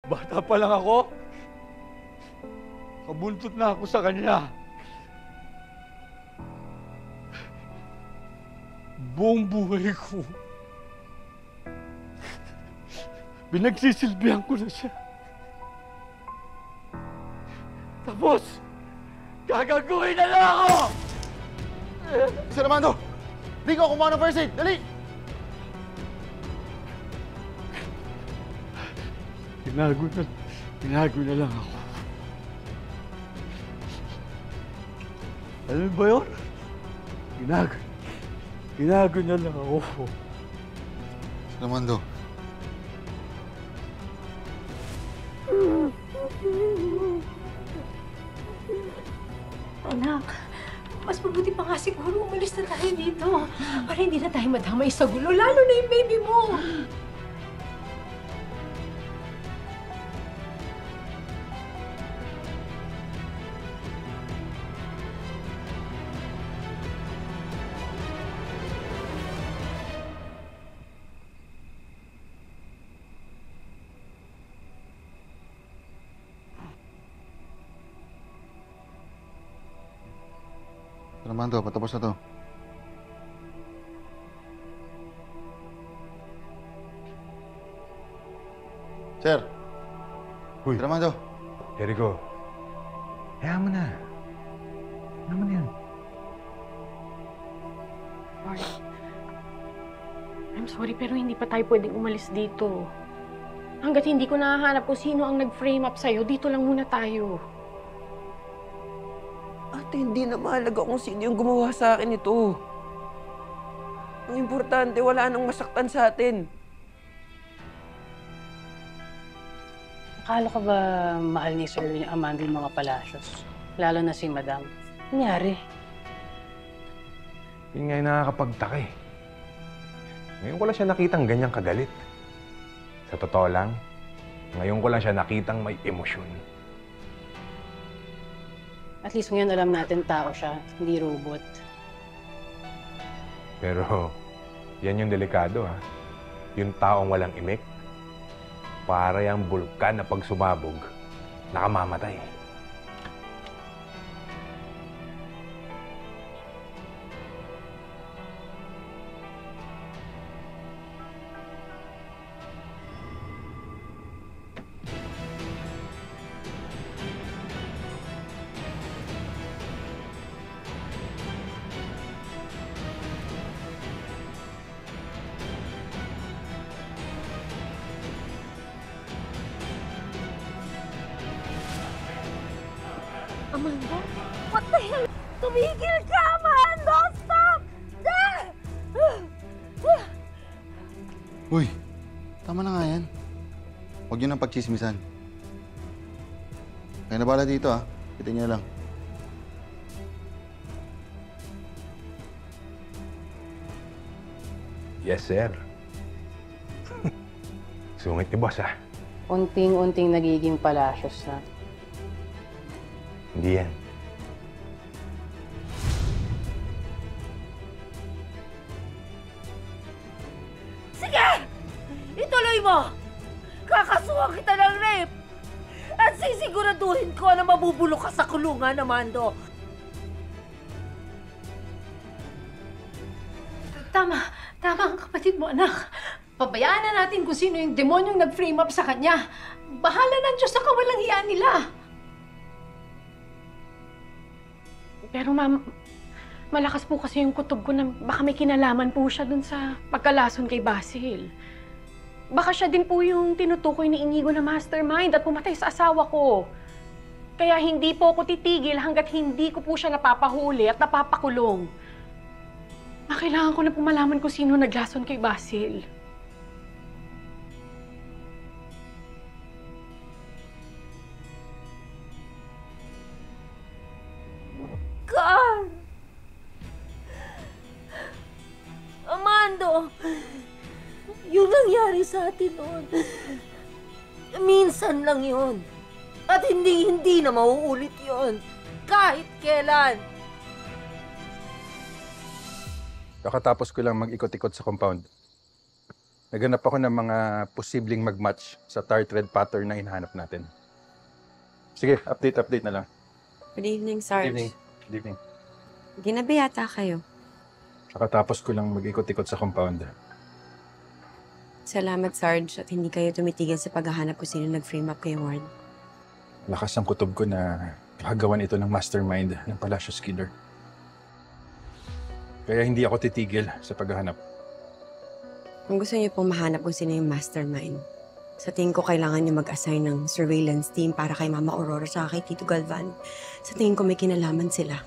Bata pa lang ako, kabuntot na ako sa kanya. Buong buhay ko, pinagsisilbihan ko na siya. Tapos, gagaguhin na lang ako! Sir Armando! Rico, kumuha ng first aid! Dali! Tinago na lang ako. Alam mo ba yun? Tinago na lang ako. Sir Armando. Anak, mas mabuti pa nga siguro umalis na tayo dito para hindi na tayo madamay sa gulo, lalo na yung baby mo. Sir Armando, patapos na to. Sir! Uy. Sir Armando! Jericho, hayaan mo na. Ano mo na yan? Mark, I'm sorry pero hindi pa tayo pwedeng umalis dito. Hanggat hindi ko nahahanap kung sino ang nag-frame up sa'yo, dito lang muna tayo. Ate, hindi na mahalaga kung sino yung gumawa sa akin ito. Ang importante, wala nang masaktan sa atin. Akala ko ba mahal ni Sir Amando yung mga Palacios? Lalo na si Madam. Nangyari? Yun nga yung nakakapagtaka eh. Ngayon ko lang siya nakitang ganyang kagalit. Sa totoo lang, ngayon ko lang siya nakitang may emosyon. At least ngayon alam natin tao siya, hindi robot. Pero, yan yung delikado ha. Yung taong walang imik, para yung bulkan na pag sumabog, nakamamatay. Amanda? What the hell? Tumigil ka, Amanda! Stop! Uy! Tama na nga yan. Huwag yun ang pagchismisan. Kaya na bala dito ha. Kita niyo lang. Yes, sir. Sungit ni boss ha. Unting-unting nagiging Palacios na. Hindi yan. Sige! Ituloy mo! Kakasuhan kita ng rape! At sisiguraduhin ko na mabubulok ka sa kulungan, Amando. Tama ang kapatid mo, anak. Pabayaan na natin kung sino yung demonyong nag-frame up sa kanya. Bahala ng Diyos sa kawalang hiya nila. Pero ma'am, malakas po kasi yung kutob ko na baka may kinalaman po siya dun sa pagkalason kay Basil. Baka siya din po yung tinutukoy ni Inigo na mastermind at pumatay sa asawa ko. Kaya hindi po ako titigil hanggat hindi ko po siya napapahuli at napapakulong. Kailangan ko na po malaman kung sino naglason kay Basil. God! Amando! Yung nangyari sa atin noon, minsan lang yun. At hindi na mauulit yun. Kahit kailan. Kakatapos ko lang mag-ikot-ikot sa compound. Naghanap ako ng mga posibleng mag-match sa tarred pattern na hinahanap natin. Sige, update na lang. Good evening, Sarge. Good evening. Ginabi yata kayo. Kakatapos ko lang mag-ikot-ikot sa compound. Salamat, Sarge, at hindi kayo tumitigil sa paghahanap kung sino nag-frame up kay Ward. Lakas ang kutob ko na kagawan ito ng mastermind ng Palacios Killer. Kaya hindi ako titigil sa paghahanap. Kung gusto niyo pong mahanap kung sino yung mastermind, sa tingin ko kailangan niyo mag-assign ng surveillance team para kay Mama Aurora at kay Tito Galvan. Sa tingin ko may kinalaman sila.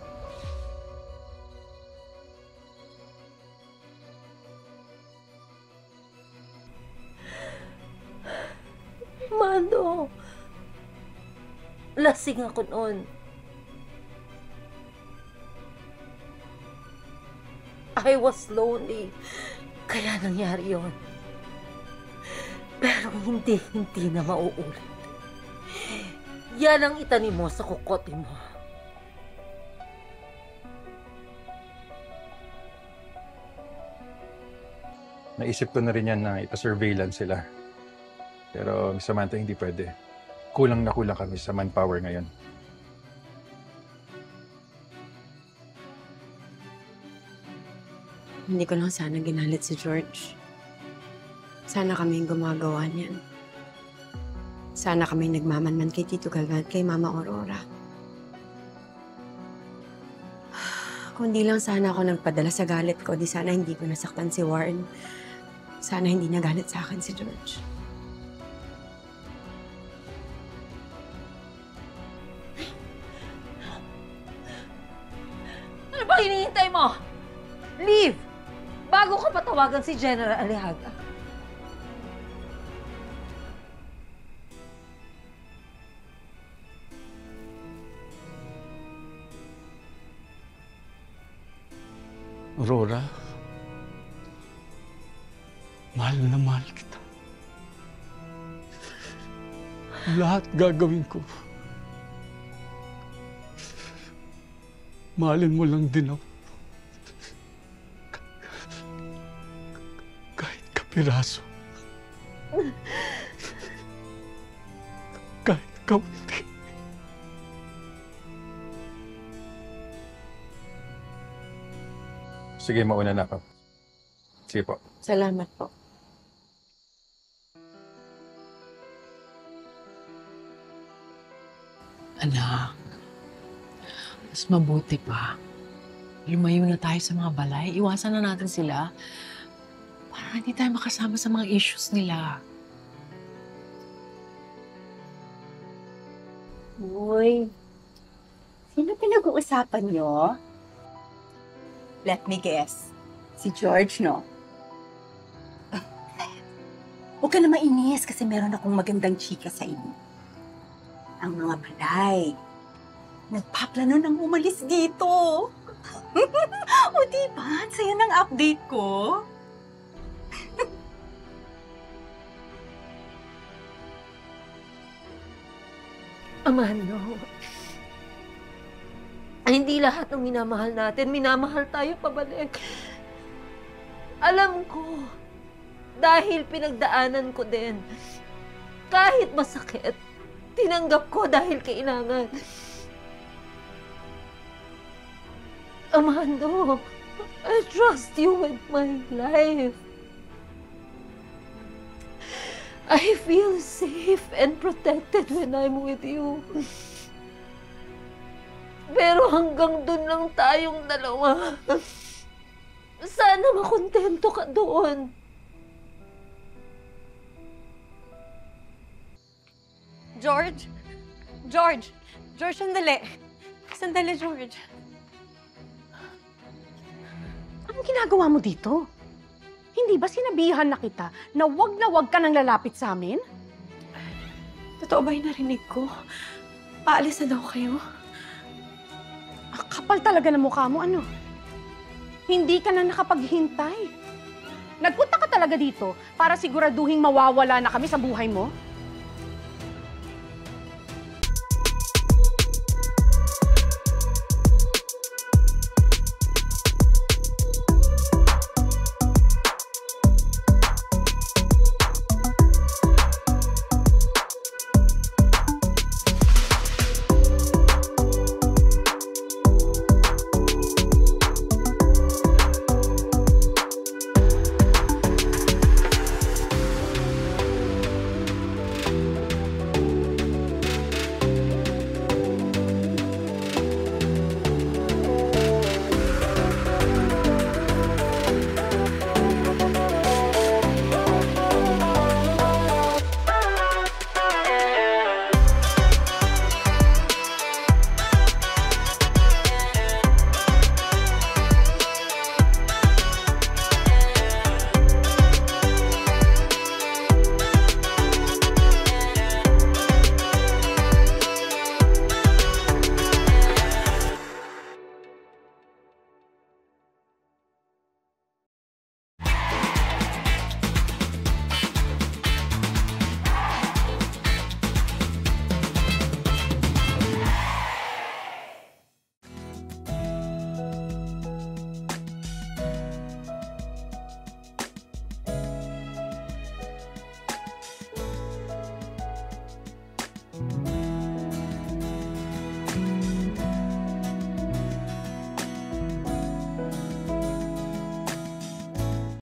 Mano, lasing ako noon. I was lonely. Kaya nangyari yon. Pero hindi na mauulit. Yan ang itanim mo sa kukote mo. Naisip ko na rin yan na ipa-surveillance sila. Pero Miss Samantha, hindi pwede. Kulang na kulang kami sa manpower ngayon. Hindi ko lang sana ginalit si George. Sana kami yung gumagawa niyan. Sana kami nagmamanman kay Tito Galvan at kay Mama Aurora. Kung di lang sana ako nagpadala sa galit ko, di sana hindi ko nasaktan si Warren. Sana hindi nagalit sa akin si George. Ano ba hinihintay mo? Leave! Bago ka patawagan si General Aliaga. Aurora, mahal na mahal kita. Lahat gagawin ko. Mahalin mo lang din ako. Kahit kapiraso. Kahit kaunti. Sige, mauna na ako. Sige po. Salamat po. Anak, mas mabuti pa. Lumayo na tayo sa mga balay. Iwasan na natin sila para hindi tayo makasama sa mga issues nila. Uy, sino pinag-uusapan nyo? Let me guess. Si George, no? Huwag ka na mainis kasi meron akong magandang chika sa inyo. Ang mga balay, nagpaplano nang umalis dito. O diba? Sa'yo ng update ko. Amano, ay hindi lahat ng minamahal natin, minamahal tayo pabalik. Alam ko, dahil pinagdaanan ko din, kahit masakit, tinanggap ko dahil kailangan. Amando, I trust you with my life. I feel safe and protected when I'm with you. Pero hanggang dun lang tayong dalawa. Sana makontento ka doon. George? George! George, sandali. Sandali, George. Anong ginagawa mo dito? Hindi ba sinabihan na kita na wag ka nang lalapit sa amin? Totoo ba yung narinig ko? Paalis na daw kayo? Ang kapal talaga ng mukha mo, ano? Hindi ka na nakapaghintay. Nagpunta ka talaga dito para siguraduhin mawawala na kami sa buhay mo?